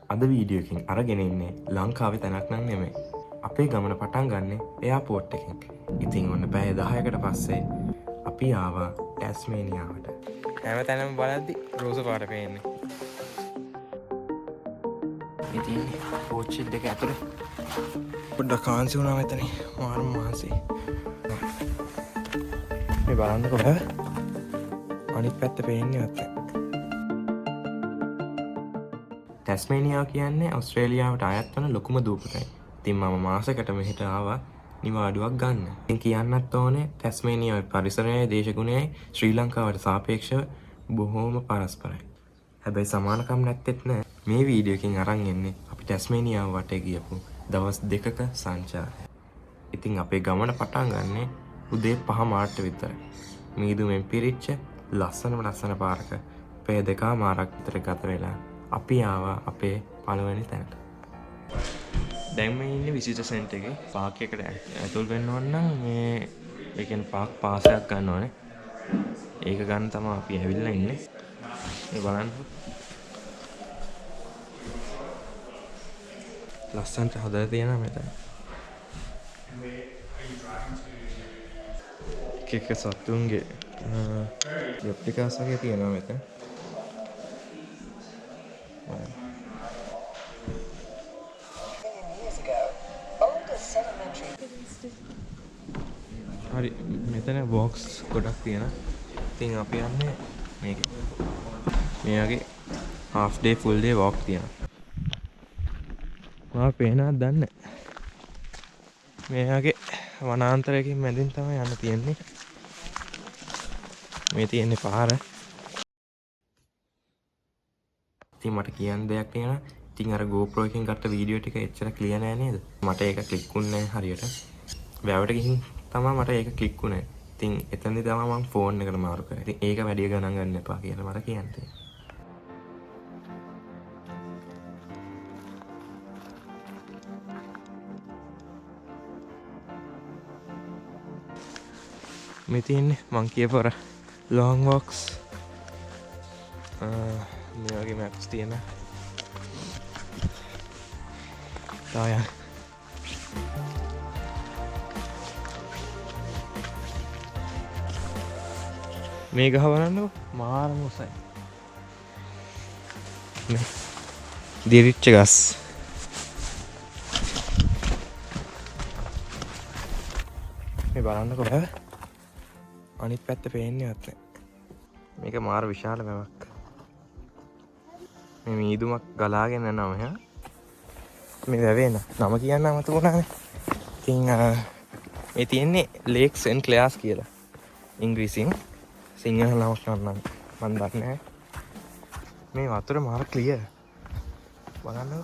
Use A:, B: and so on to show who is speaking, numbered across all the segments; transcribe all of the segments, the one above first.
A: අද වීඩියෝ එකකින් අරගෙන ඉන්නේ ලංකාවේ තැනක් නම් නෙමෙයි. අපේ ගමන පටන් ගන්නේ එයාපෝට් එකෙන්. ඉතින් ඔන්න පැය 10කට පස්සේ අපි ආවා ටැස්මේනියාවට. හැම තැනම බලද්දි රෝස පාට පේන්නේ. ඉතින් පෝට් ෂෙඩ් එක ඇතුලේ පොඩ්ඩක් කාන්සි වුණා මෙතන. මාරම මහන්සි. මේ බලන්නකෝ බෑ. අනිත් පැත්ත පේන්නේ නැත්තේ. ටැස්මේනියා කියන්නේ ඔස්ට්‍රේලියාවට අයත් වන ලොකුම දූපතයි. ඉතින් මම මාසෙකට මෙහෙට ආවා නිවාඩුවක් ගන්න. ඉතින් කියන්නත් ඕනේ ටැස්මේනියාවේ පරිසරයයි දේශගුණයයි ශ්‍රී ලංකාවට සාපේක්ෂව බොහෝම පරස්පරයි. හැබැයි සමානකම් නැත්තේත් නෑ. මේ වීඩියෝ එකකින් අරන් එන්නේ අපි ටැස්මේනියාව වටේ ගියපු දවස් 2ක සංචාරය. ඉතින් අපේ ගමන පටන් ගන්නේ උදේ 5 මාට විතර. මීදුමෙන් පිරිච්ච ලස්සන පාරක පැය 2මාරක් විතර ගත වෙලා අපි ආවා අපේ පළවෙනි තැනට. දැන් මේ ඉන්නේ විසිටර් සෙන්ටර් එකේ. පාක් එකට ඇතුල් වෙන්න ඕන නම් මේ ඒ කියන්නේ පාක් පාස් එකක් ගන්න ඕනේ. ඒක ගන්න තමයි අපි ඇවිල්ලා ඉන්නේ. මේ බලන්න. ලස්සනට හදලා තියෙනවා මෙතන. එක සතුන්ගේ රෙප්ලිකාස් වගේ තියෙනවා මෙතන. හරි මෙතන බොක්ස් ගොඩක් තියෙනවා. ඉතින් අපි යන්නේ මේකේ. මේ වගේ half day full day walk තියෙනවා. මම පේනවද දන්නේ. මේ වගේ වනාන්තරයකින් මැදින් තමයි යන්න තියෙන්නේ. මේ තියෙන්නේ පාර. ඉතින් මට කියන්න දෙයක් තියෙනවා. ඉතින් අර GoPro එකෙන් ගත්ත වීඩියෝ ටික එච්චර ක්ලියර් නෑ නේද? මට ඒක ක්ලික් වුණේ නෑ හරියට. වැවට ගිහින් තමයි මට ඒක ක්ලික් වුණේ. ඉතින් එතනදී තමයි මම ෆෝන් එකට මාරු කරේ. ඉතින් ඒක වැඩි ගණන් ගන්න එපා කියලා මට කියන්නේ. මේ තියෙන්නේ මං කියපු අර long walks. මේ වගේ maps තියෙනවා. තායා මේ ගහ බලන්නකො මාරම උසයි. මේ දිරිච්ච ගස්. මේ බලන්නකො බෑ. අනිත් පැත්ත පේන්නේ නැත්තේ. මේක මාර විශාල වැවක්. මේ මීදුමක් ගලාගෙන යනවා මෙහා. මේ වැවේ නම කියන්න අමතක වුණානේ. ඉතින් මේ තියෙන්නේ ලේක් සෙන්ට් ක්ලෙයාර්ස් කියලා. ඉංග්‍රීසියෙන් සිංහල නමක් නම් මන් දන්නේ නැහැ. මේ වතුර මාර ක්ලියර්. බලන්නකො.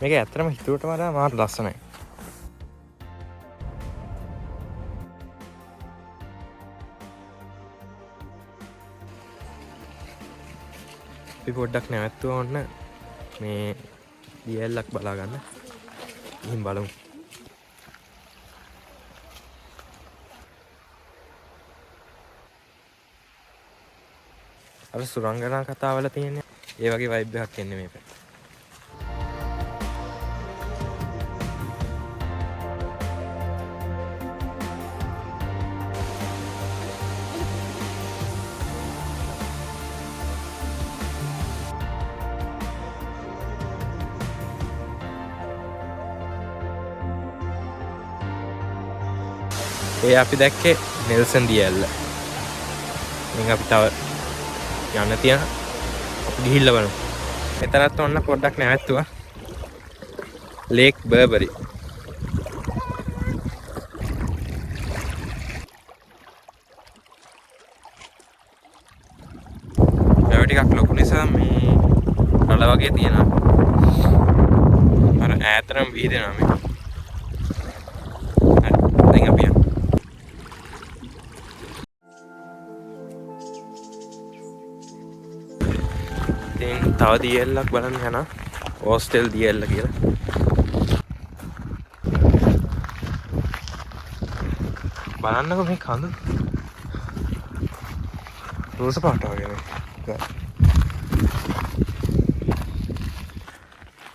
A: මේක ඇත්තටම හිතුවට වඩා මාර ලස්සනයි. අපි පොඩ්ඩක් නැවැත්තුවා ඔන්න මේ දියැලක් බලා ගන්න. ගිහින් බලමු. අර සුරංගනා කතාවල තියෙන්නේ ඒ වගේ වයිබ් එකක් එන්නේ මේ පැත්තේ. ඒ අපි දැක්කේ නෙල්සන් දියැල්ල. ඉතින් අපි තව යන්න තියෙන අපි ගිහිල්ලා බලමු. මෙතනත් ඔන්න පොඩ්ඩක් නැවැත්තුවා. ලේක් බර්බරි. වැව ටිකක් ලොකු නිසා මේ රළ වගේ තියෙනවා. අර ඈතටම වීදෙනවා මේ. හරි. දැන් අපි යමු. තව දියැල්ලක් බලන්න යනවා. හෝස්ටෙල් දියැල්ල කියලා. බලන්නකො මේ කඳු රෝස පාට වගේ මේ.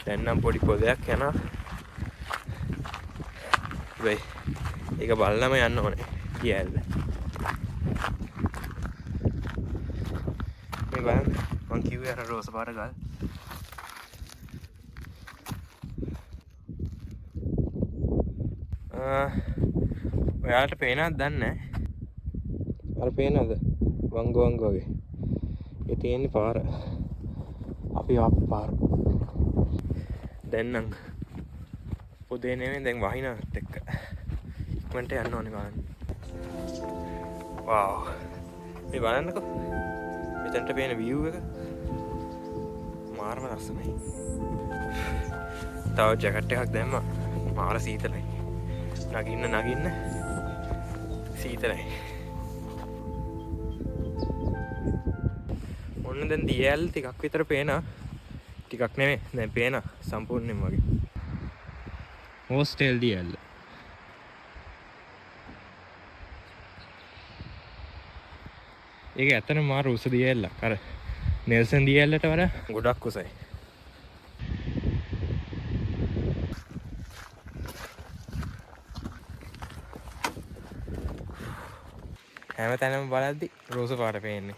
A: දැන් නම් පොඩි පොදයක් යනවා. වෙයි. ඒක බලලම යන්න ඕනේ. ගියල්ල. මේ බලන්න. මං කිව්වේ අර රෝස පාට ගල්. ඔයාලට පේනවද දන්නේ නැහැ. අර පේනවද? වංගු වගේ. ඒ තියෙන්නේ පාර. අපි ආපු පාර. දැන් නම් පොදේ නෙමෙයි දැන් වහිනවත් එක්ක. ඉක්මනට යන්න ඕනේ බලන්න. වව්. මේ බලන්නකෝ. මෙතනට පේන view එක. මාරම ලස්සනයි. තව ජැකට් එකක් දැම්මා. මාර සීතලයි. නගින්න සීතලයි. ඔන්න දැන් දියැල් ටිකක් විතර පේනවා. ටිකක් නෙමෙයි දැන් පේනවා සම්පූර්ණයෙන්ම වගේ. හෝස්ටෙල් දියැල්. ඒක ඇත්තටම මාර උස දියැල්ලක්. අර නෙල්සන් දියැල්ලට වඩා ගොඩක් උසයි. හැම තැනම බලද්දි රෝස පාට පේන්නේ.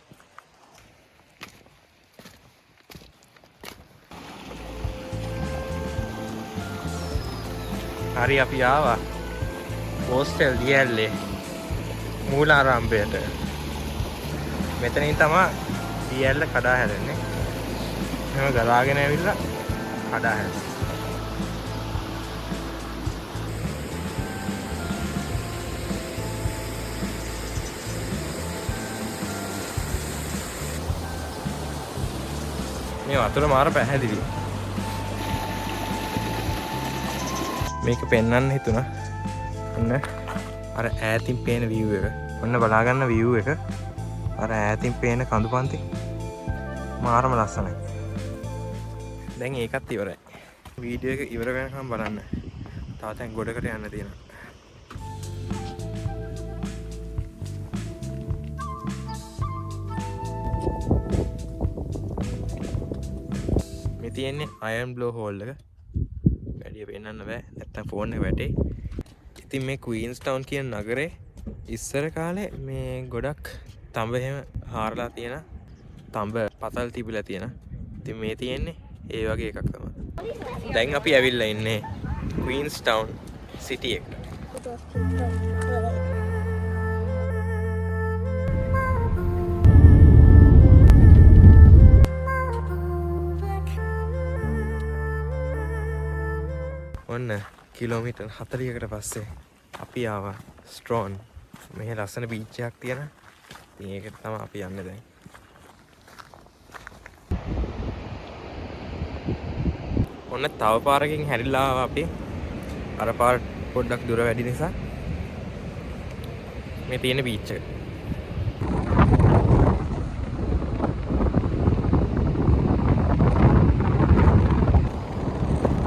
A: හරි අපි ආවා හෝස්ටෙල් දියැල්ලේ මූලාරම්භයට. මෙතනින් තමයි දියැල්ල කඩා හැරෙන්නේ. එහෙම ගලාගෙන ඇවිල්ලා කඩා හැරෙන්නේ. මේ වතුර මාර පැහැදිලි. මේක පෙන්වන්න හිතුණා. ඔන්න අර ඈතින් පේන view එක. ඔන්න බලා ගන්න view එක. අර ඈතින් පේන කඳුපන්ති මාරම ලස්සනයි. දැන් ඒකත් ඉවරයි. වීඩියෝ එක ඉවර වෙනකම් බලන්න. තව තැන් ගොඩකට යන්න තියෙනවා. මේ තියෙන්නේ අයර්න් බ්ලෝ හෝල් එක. වැඩිය පෙන්වන්න බෑ. නැත්තම් ෆෝන් එක වැටේ. ඉතින් මේ ක්වීන්ස්ටවුන් කියන නගරේ ඉස්සර කාලේ මේ ගොඩක් තඹ එහෙම හාරලා තියෙන තඹ පතල් තිබිලා තියෙන. ඉතින් මේ තියෙන්නේ ඒ වගේ එකක් තමයි. දැන් අපි ඇවිල්ලා ඉන්නේ ක්වීන්ස්ටවුන් සිටි එකට. ඔන්න කිලෝමීටර් 40කට පස්සේ අපි ආවා ස්ට්‍රෝන්. මෙහි ලස්සන බීච් එකක් තියෙන. ඉතින් ඒකට තමයි අපි යන්නේ දැන්. ඔන්න තව පාරකින් හැරිලා ආවා අපි. අර පාර පොඩ්ඩක් දුර වැඩි නිසා මේ තියෙන බීච් එක.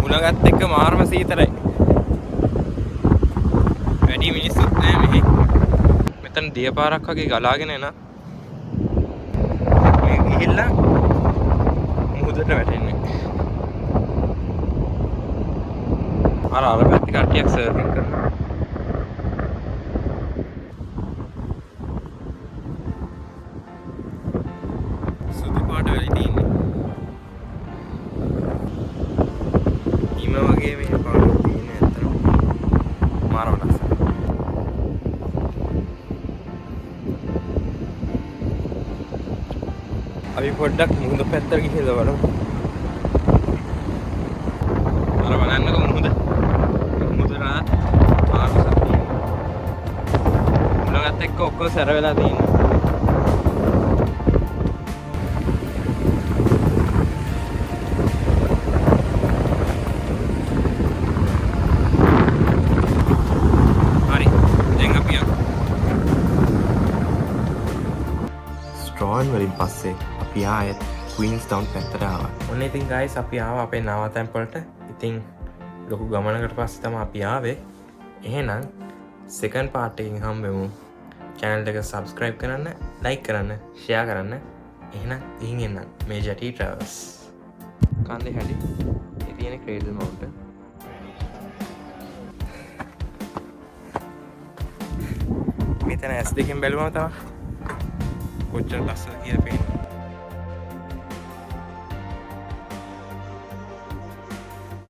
A: උලගත් එක්ක මාරම සීතලයි. වැඩි මිනිස්සුත් නෑ මෙහි. මෙතන දියපාරක් වගේ ගලාගෙන එන. මේ ගිහිල්ලා මුහුදට වැටෙන්නේ. අර පැත්තේ කට්ටියක් සර්ෆින් කරනවා. සුදු පාට වෙලි තියෙන්නේ. හිම වගේ මේ පාට තියෙන්නේ ඇත්තටම මාරම ලස්සනයි. අපි පොඩ්ඩක් මුහුද පැත්තට ගිහිල්ලා බලමු. අර බලන්නකො මුහුද. මුහුදට මාරු සත්‍යය. උලගත් එක්ක ඔක්කොම සැර වෙලා තියෙනවා. හරි. දැන් අපි යමු. ස්ට්‍රෝන් වලින් පස්සේ අපි ආයෙත් ක්වීන්ස්ටවුන් පැත්තට ආවා. ඔන්න ඉතින් ගයිස් අපි ආවා අපේ නවතැන් වලට. ඉතින් ලොකු ගමනකට පස්සේ තමයි අපි ආවේ. එහෙනම් සෙකන්ඩ් පාර්ට් එකකින් හම්බෙමු. channel එක subscribe කරන්න, like කරන්න, share කරන්න. එහෙනම් ගිහින් එන්නම් මේ ජටි travels. කන්දේ හැටි ඒ තියෙන cradle mount. මෙතන S2 බැලුවම තමයි කොච්චර ලස්සනද කියලා පේන්නේ.